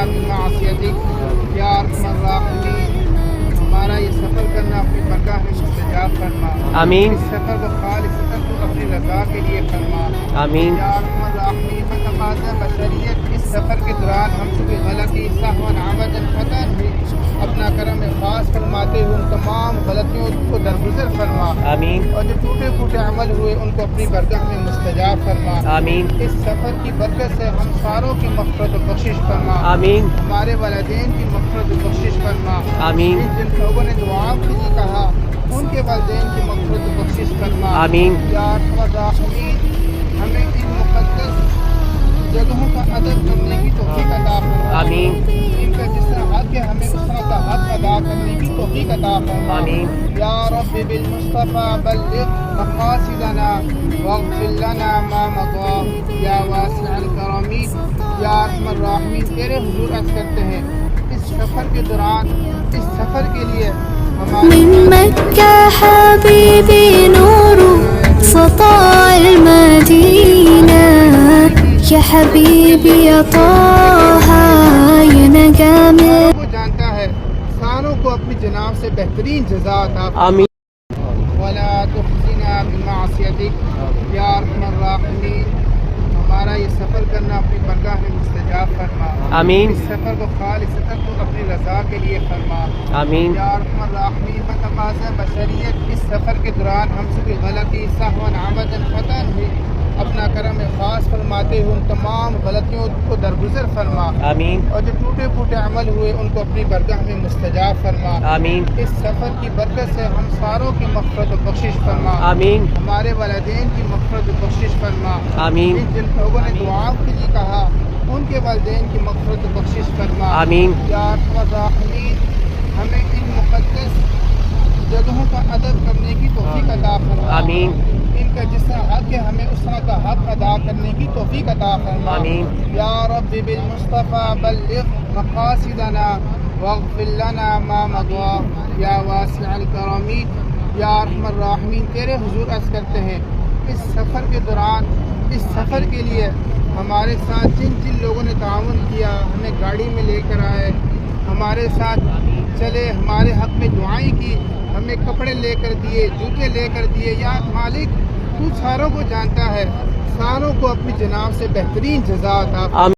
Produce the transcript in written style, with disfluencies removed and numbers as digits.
من معصیتک یا ارحم الراحمین. ہمارا یہ سفر کرنا اپنی برگاہ میں مستجاب فرما. آمین. اس سفر کو خالصتاً تو اپنی رضا کے لیے فرما. آمین. یا ارحم الراحمین بتقاضا بشریت اس سفر کے دوران ہم سے کوئی غلطی سہوا عمدا خطا ہوئی اپنا کرم خاص فرماتے ہوئے ان تمام غلطیوں کو درگزر فرما. آمین. اور جو ٹوٹے پھوٹے عمل ہوئے ان کو اپنی برگاہ میں مستجاب فرما. آمین. اس سفر کی برکت سے ہم ساروں کی مغفرت و بخشش فرما. آمین. ہمارے والدین کی مغفرت و بخشش فرما. آمین. جن لوگوں نے دعا کے لیے کہا ان کے والدین کی مغفرت و بخشش فرما. آمین. یا ارحم الراحمین ہمیں ان مقدس جگہوں کا ادب کرنے کی توفیق عطا فرما. آمین. ان کا جس طرح حق ہے ہمیں اس طرح کا حق ادا کرنے کی توفیق عطا فرما. آمین. یا رب بالمصطفى بلغ مقاصدنا واغفر لنا ما مضى یا واسع الکرم یا ارحم الراحمین. تیرے حضور عرض کرتے ہیں اس سفر کے دوران اس سفر کے لیے من مكة حبيبي نور سطاع المدينة يا حبيبي يا طه يا نجم کو جانتا ہے ساروں کو اپنی جناب سے بہترین جزا عطا فرما. آمین. ولا تخزنا بمعصیتک یا ارحم الراحمین. ہمارا یہ سفر کرنا اپنی برگاہ میں مستجاب فرما. آمین. اس سفر کو خالصتاً تو اپنی رضا کے لیے فرما. آمین. یا ارحم الراحمین بتقاضا بشریت اس سفر کے دوران ہم سے کوئی غلطی سہوا عمدا خطا ہوئی اپنا کرم خاص فرماتے ہوئے ان تمام غلطیوں کو درگزر فرما. آمین. اور جو ٹوٹے پھوٹے عمل ہوئے ان کو اپنی برگاہ میں مستجاب فرما. آمین. اس سفر کی برکت سے ہم ساروں کی مغفرت و بخشش فرما. آمین. ہمارے والدین کی مغفرت و بخشش فرما. آمین. جن لوگوں نے دعا کے لیے کہا ان کے والدین کی مغفرت و بخشش فرما. آمین. یا ارحم الراحمین ہمیں ان مقدس جگہوں کا ادب کرنے کی توفیق عطا فرما. آمین. ان کا جس طرح حق ہے ہمیں اس طرح کا حق ادا کرنے کی توفیق عطا فرما. آمین. یا رب بالمصطفى بلغ مقاصدنا واغفر لنا ما مضى یا واسع الکرم یا ارحم الراحمین. تیرے حضور عرض کرتے ہیں اس سفر کے دوران اس سفر کے لیے ہمارے ساتھ جن جن لوگوں نے تعاون کیا ہمیں گاڑی میں لے کر آئے ہمارے ساتھ چلے ہمارے حق میں دعائیں کی ہمیں کپڑے لے کر دیے جوتے لے کر دیے. یا مالک تو ساروں کو جانتا ہے ساروں کو اپنی جناب سے بہترین جزا عطا فرما.